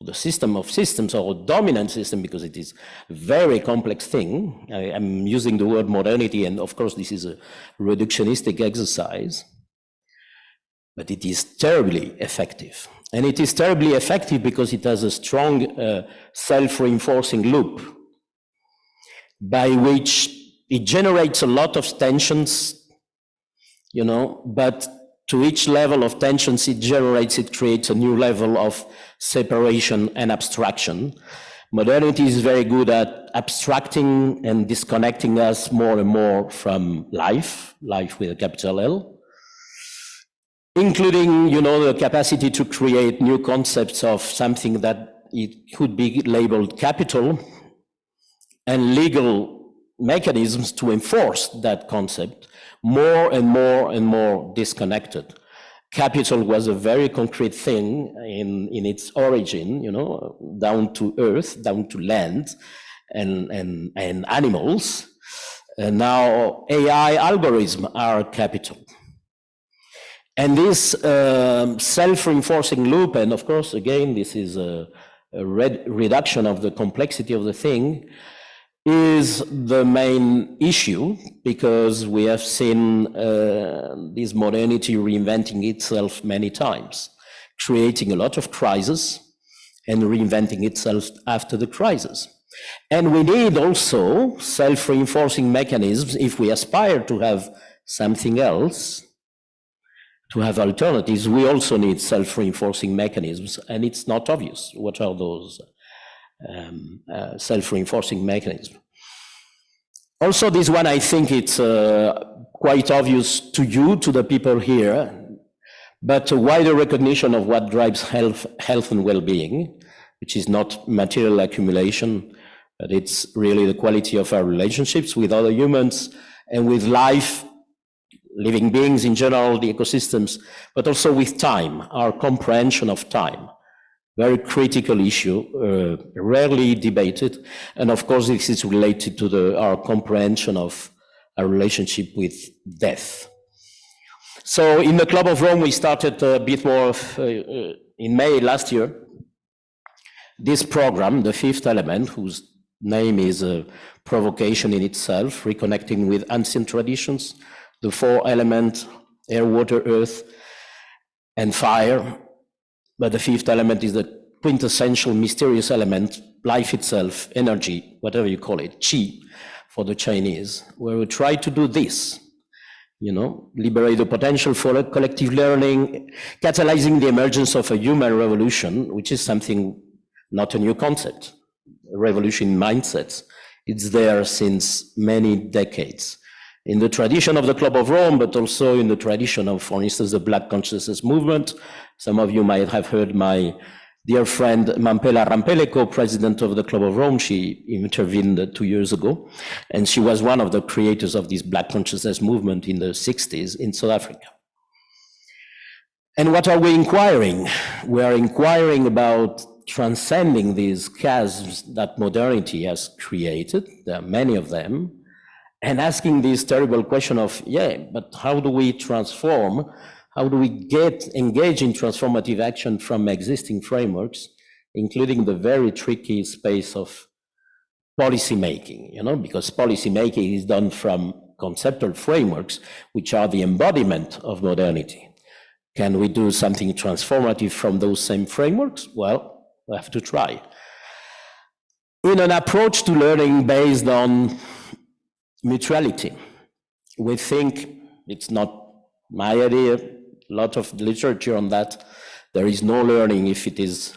the system of systems, or a dominant system, because it is a very complex thing. I'm using the word modernity, and of course this is a reductionistic exercise, but it is terribly effective. And it is terribly effective because it has a strong self-reinforcing loop. by which it generates a lot of tensions, but to each level of tensions it creates a new level of separation and abstraction. Modernity is very good at abstracting and disconnecting us more and more from life with a capital L, including, the capacity to create new concepts of something that it could be labeled capital and legal mechanisms to enforce that concept, more and more and more disconnected. Capital was a very concrete thing in its origin, down to earth, down to land and animals. And now AI algorithms are capital. And this self-reinforcing loop, and of course, again, this is a reduction of the complexity of the thing, is the main issue, because we have seen this modernity reinventing itself many times, creating a lot of crises and reinventing itself after the crisis. And we need also self-reinforcing mechanisms if we aspire to have something else, to have alternatives. We also need self-reinforcing mechanisms, and it's not obvious what are those self-reinforcing mechanism. Also, this one, I think it's quite obvious to you, to the people here, but a wider recognition of what drives health and well-being, which is not material accumulation, but it's really the quality of our relationships with other humans and with life, living beings in general, the ecosystems, but also with time, our comprehension of time. Very critical issue, rarely debated. And of course, this is related to our comprehension of our relationship with death. So in the Club of Rome, we started a bit more in May last year, this program, the fifth element, whose name is provocation in itself, reconnecting with ancient traditions, the four elements, air, water, earth, and fire. But the fifth element is the quintessential mysterious element, life itself, energy, whatever you call it, qi for the Chinese, where we try to do this, liberate the potential for a collective learning, catalyzing the emergence of a human revolution, which is something, not a new concept, a revolution in mindsets. It's there since many decades. In the tradition of the Club of Rome, but also in the tradition of, for instance, the Black Consciousness movement. Some of you might have heard my dear friend Mampela Rampele, co-president of the Club of Rome. She intervened 2 years ago, and she was one of the creators of this Black Consciousness movement in the 60s in South Africa. And what are we inquiring? We are inquiring about transcending these chasms that modernity has created. There are many of them. And asking this terrible question of, but how do we transform? How do we engage in transformative action from existing frameworks, including the very tricky space of policy making, because policy making is done from conceptual frameworks, which are the embodiment of modernity. Can we do something transformative from those same frameworks? Well, we have to try. In an approach to learning based on mutuality, we think, it's not my idea, a lot of literature on that, there is no learning if it is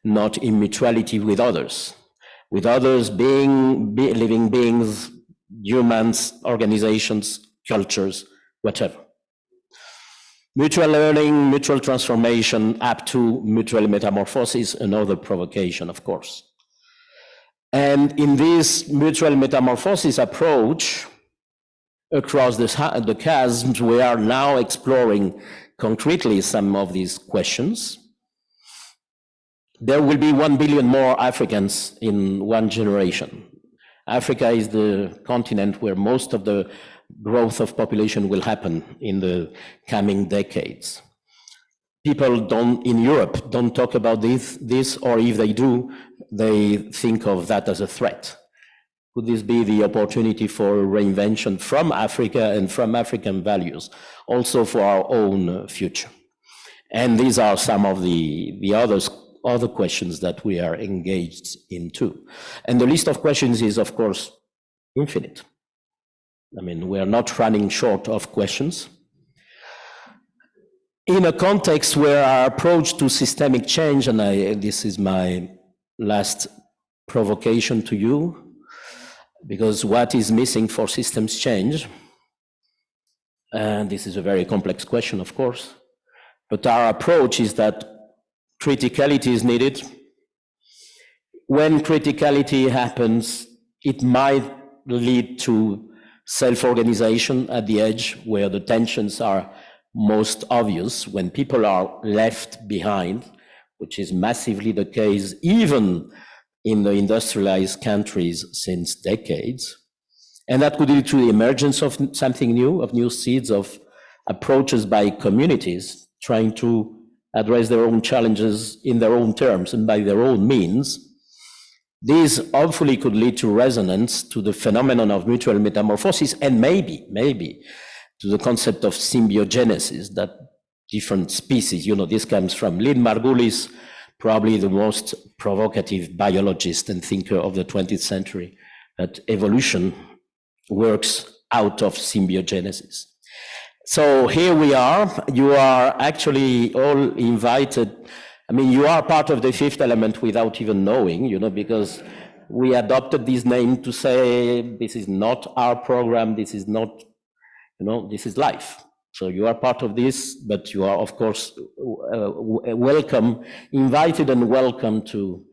not in mutuality with others being living beings, humans, organizations, cultures, whatever. Mutual learning, mutual transformation, up to mutual metamorphosis, another provocation, of course. And in this mutual metamorphosis approach, across the chasms, we are now exploring concretely some of these questions. There will be 1 billion more Africans in one generation. Africa is the continent where most of the growth of population will happen in the coming decades. People in Europe don't talk about this, or if they do, they think of that as a threat. Could this be the opportunity for reinvention from Africa and from African values, also for our own future? And these are some of the other questions that we are engaged in too. And the list of questions is, of course, infinite. I mean, we are not running short of questions. In a context where our approach to systemic change, and this is my last provocation to you, because what is missing for systems change, and this is a very complex question, of course, but our approach is that criticality is needed. When criticality happens, it might lead to self-organization at the edge where the tensions are most obvious, when people are left behind, which is massively the case even in the industrialized countries since decades. And that could lead to the emergence of something new, of new seeds, of approaches by communities trying to address their own challenges in their own terms and by their own means. These hopefully could lead to resonance to the phenomenon of mutual metamorphosis, and maybe to the concept of symbiogenesis, that different species, this comes from Lynn Margulis, probably the most provocative biologist and thinker of the 20th century, that evolution works out of symbiogenesis. So here we are. You are actually all invited. I mean, you are part of the fifth element without even knowing, because we adopted this name to say, this is not our program, this is not, this is life. So you are part of this, but you are, of course, welcome, invited and welcome to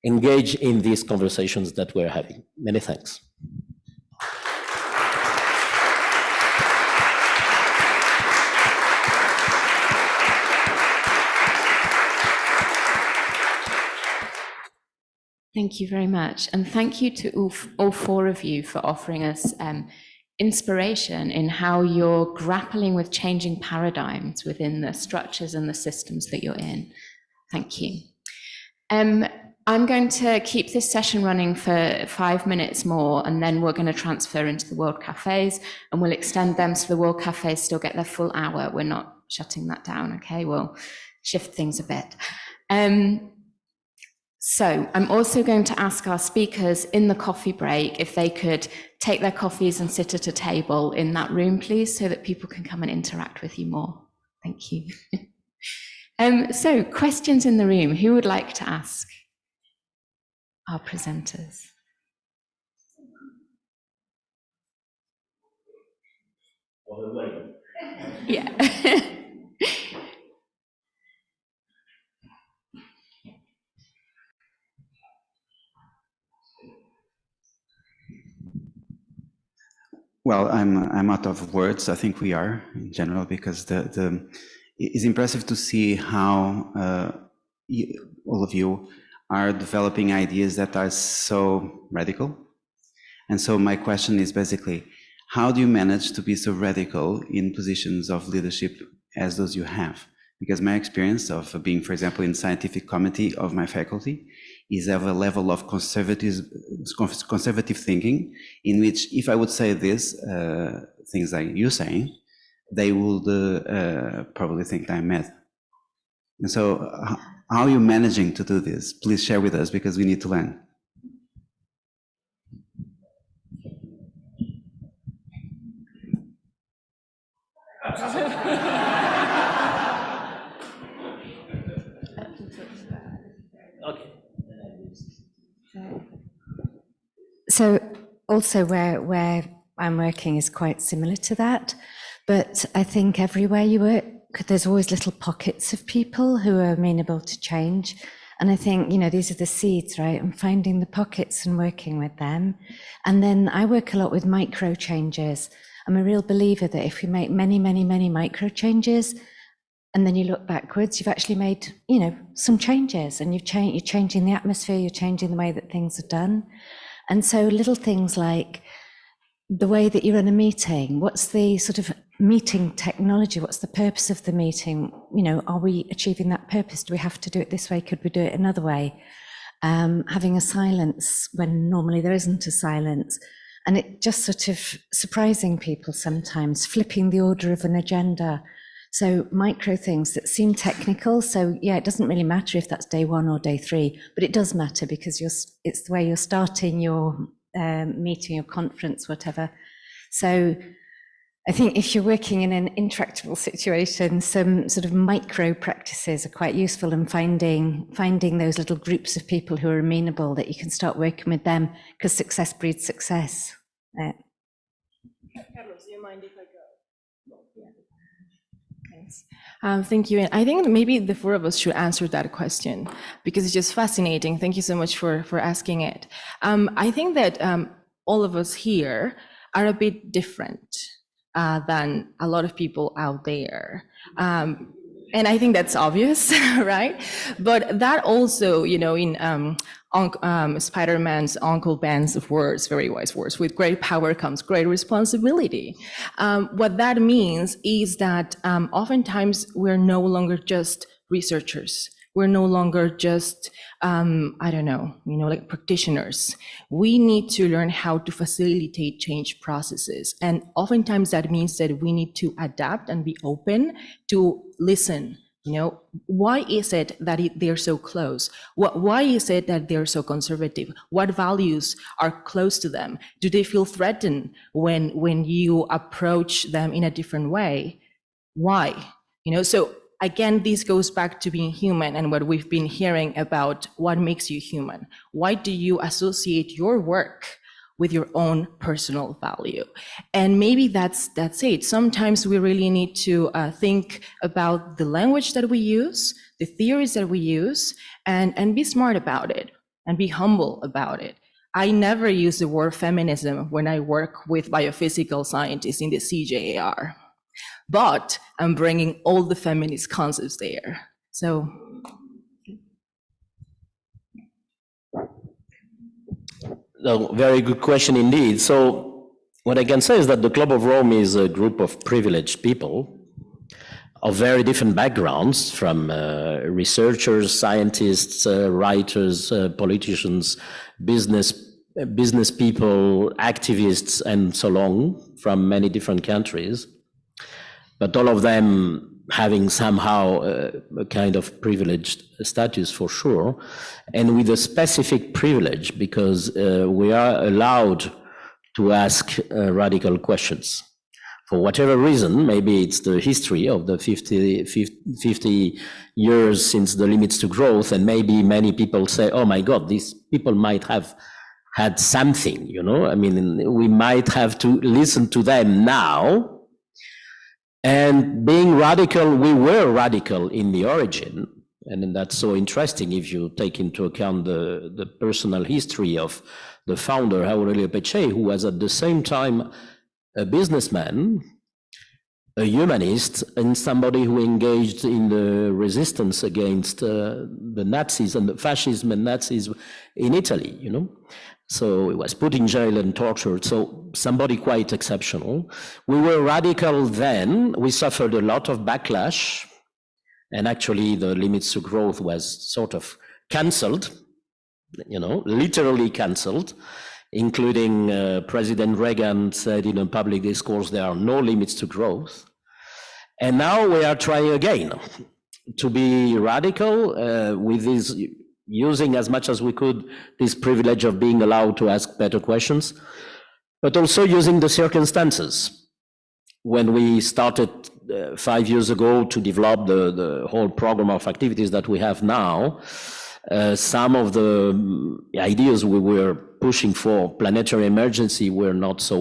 engage in these conversations that we're having. Many thanks. Thank you very much. And thank you to all four of you for offering us inspiration in how you're grappling with changing paradigms within the structures and the systems that you're in. Thank you. I'm going to keep this session running for 5 minutes more, and then we're going to transfer into the World Cafes, and we'll extend them so the World Cafes still get their full hour. We're not shutting that down, okay? We'll shift things a bit. So I'm also going to ask our speakers in the coffee break if they could take their coffees and sit at a table in that room, please, so that people can come and interact with you more. Thank you. So questions in the room. Who would like to ask our presenters? Yeah. Well, I'm out of words. I think we are in general, because it's impressive to see how all of you are developing ideas that are so radical. And so my question is basically, how do you manage to be so radical in positions of leadership as those you have? Because my experience of being, for example, in scientific committee of my faculty is of a level of conservative thinking, in which if I would say this, things like you're saying, they would probably think I'm mad. And so how are you managing to do this? Please share with us, because we need to learn. So also where I'm working is quite similar to that, but I think everywhere you work, there's always little pockets of people who are amenable to change. And I think, these are the seeds, right? I'm finding the pockets and working with them. And then I work a lot with micro changes. I'm a real believer that if we make many, many, many micro changes, and then you look backwards, you've actually made, some changes, and you're changing the atmosphere, you're changing the way that things are done. And so little things like the way that you run a meeting, what's the sort of meeting technology, what's the purpose of the meeting? Are we achieving that purpose? Do we have to do it this way? Could we do it another way? Having a silence when normally there isn't a silence. And it just sort of surprising people sometimes, flipping the order of an agenda. So micro things that seem technical. So yeah, it doesn't really matter if that's day 1 or day 3, but it does matter because it's the way you're starting your meeting or conference, whatever. So I think if you're working in an intractable situation, some sort of micro practices are quite useful in finding those little groups of people who are amenable that you can start working with them, because success breeds success. Carlos, do you mind if I go? Thanks. Thank you. And I think maybe the four of us should answer that question because it's just fascinating. Thank you so much for asking it. I think that all of us here are a bit different than a lot of people out there. And I think that's obvious, right? But that also, you know, in Spider-Man's Uncle Ben's words, very wise words, with great power comes great responsibility. What that means is that oftentimes we're no longer just researchers. We're no longer just, I don't know, you know, like practitioners. We need to learn how to facilitate change processes. And oftentimes that means that we need to adapt and be open to listen. You know, why is it that they're so close? Why is it that they're so conservative? What values are close to them? Do they feel threatened when you approach them in a different way? Why? You know, so again, this goes back to being human and what we've been hearing about what makes you human. Why do you associate your work with your own personal value? And maybe that's it. Sometimes we really need to think about the language that we use, the theories that we use, and be smart about it and be humble about it. I never use the word feminism when I work with biophysical scientists in the CJAR. But I'm bringing all the feminist concepts there. So. No, very good question indeed. So what I can say is that the Club of Rome is a group of privileged people of very different backgrounds, from researchers, scientists, writers, politicians, business people, activists, and so on, from many different countries. But all of them having somehow a kind of privileged status for sure, and with a specific privilege because we are allowed to ask radical questions. For whatever reason, maybe it's the history of the 50 years since the limits to growth, and maybe many people say, oh my God, these people might have had something, you know? I mean, we might have to listen to them now. And being radical, we were radical in the origin, and that's so interesting if you take into account the personal history of the founder, Aurelio Peccei, who was at the same time a businessman, a humanist, and somebody who engaged in the resistance against the Nazis and the fascism and Nazis in Italy, you know. So he was put in jail and tortured. So somebody quite exceptional. We were radical then. We suffered a lot of backlash. And actually the limits to growth was sort of canceled, you know, literally canceled, including President Reagan said in a public discourse, there are no limits to growth. And now we are trying again to be radical with this, using as much as we could this privilege of being allowed to ask better questions, but also using the circumstances. When we started 5 years ago to develop the whole program of activities that we have now, some of the ideas we were pushing for planetary emergency were not so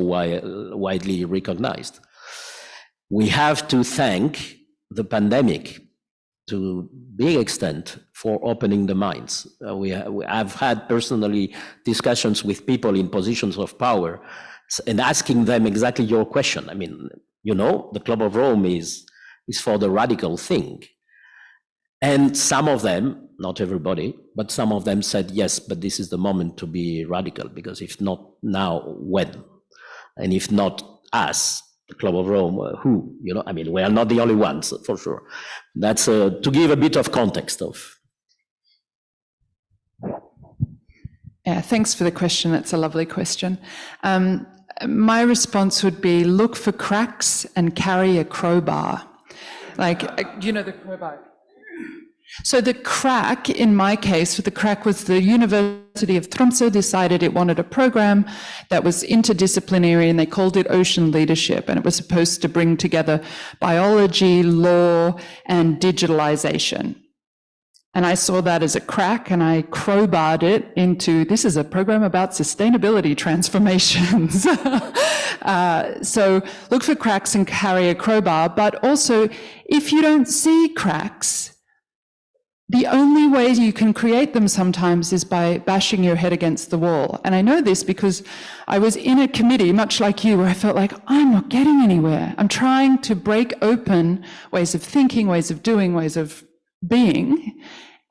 widely recognized. We have to thank the pandemic to big extent for opening the minds. I've had personally discussions with people in positions of power and asking them exactly your question. I mean, you know, the Club of Rome is for the radical thing. And some of them, not everybody, but some of them said, yes, but this is the moment to be radical, because if not now, when? And if not us, the Club of Rome, who? You know, I mean, we are not the only ones, for sure. That's to give a bit of context of. Yeah, thanks for the question. That's a lovely question. My response would be look for cracks and carry a crowbar. Like, you know, the crowbar. So the crack, in my case, the crack was the University of Tromsø decided it wanted a program that was interdisciplinary, and they called it Ocean Leadership, and it was supposed to bring together biology, law, and digitalization. And I saw that as a crack, and I crowbarred it into, this is a program about sustainability transformations. So look for cracks and carry a crowbar, but also if you don't see cracks, the only way you can create them sometimes is by bashing your head against the wall. And I know this because I was in a committee, much like you, where I felt like I'm not getting anywhere. I'm trying to break open ways of thinking, ways of doing, ways of being,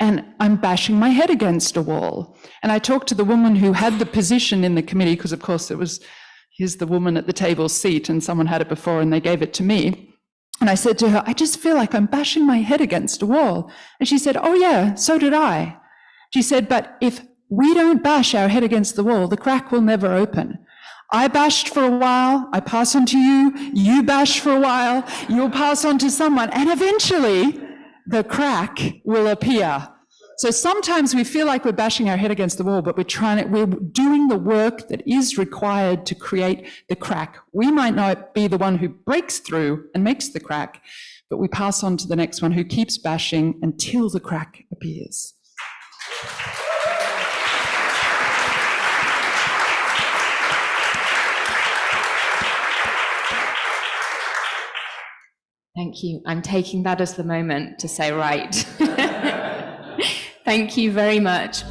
and I'm bashing my head against a wall. And I talked to the woman who had the position in the committee, because of course it was, here's the woman at the table seat, and someone had it before and they gave it to me. And I said to her, I just feel like I'm bashing my head against a wall. And she said, oh yeah, so did I. She said, but if we don't bash our head against the wall, the crack will never open. I bashed for a while, I pass on to you, you bash for a while, you'll pass on to someone, and eventually the crack will appear. So sometimes we feel like we're bashing our head against the wall, but we're doing the work that is required to create the crack. We might not be the one who breaks through and makes the crack, but we pass on to the next one who keeps bashing until the crack appears. Thank you. I'm taking that as the moment to say, right. Thank you very much.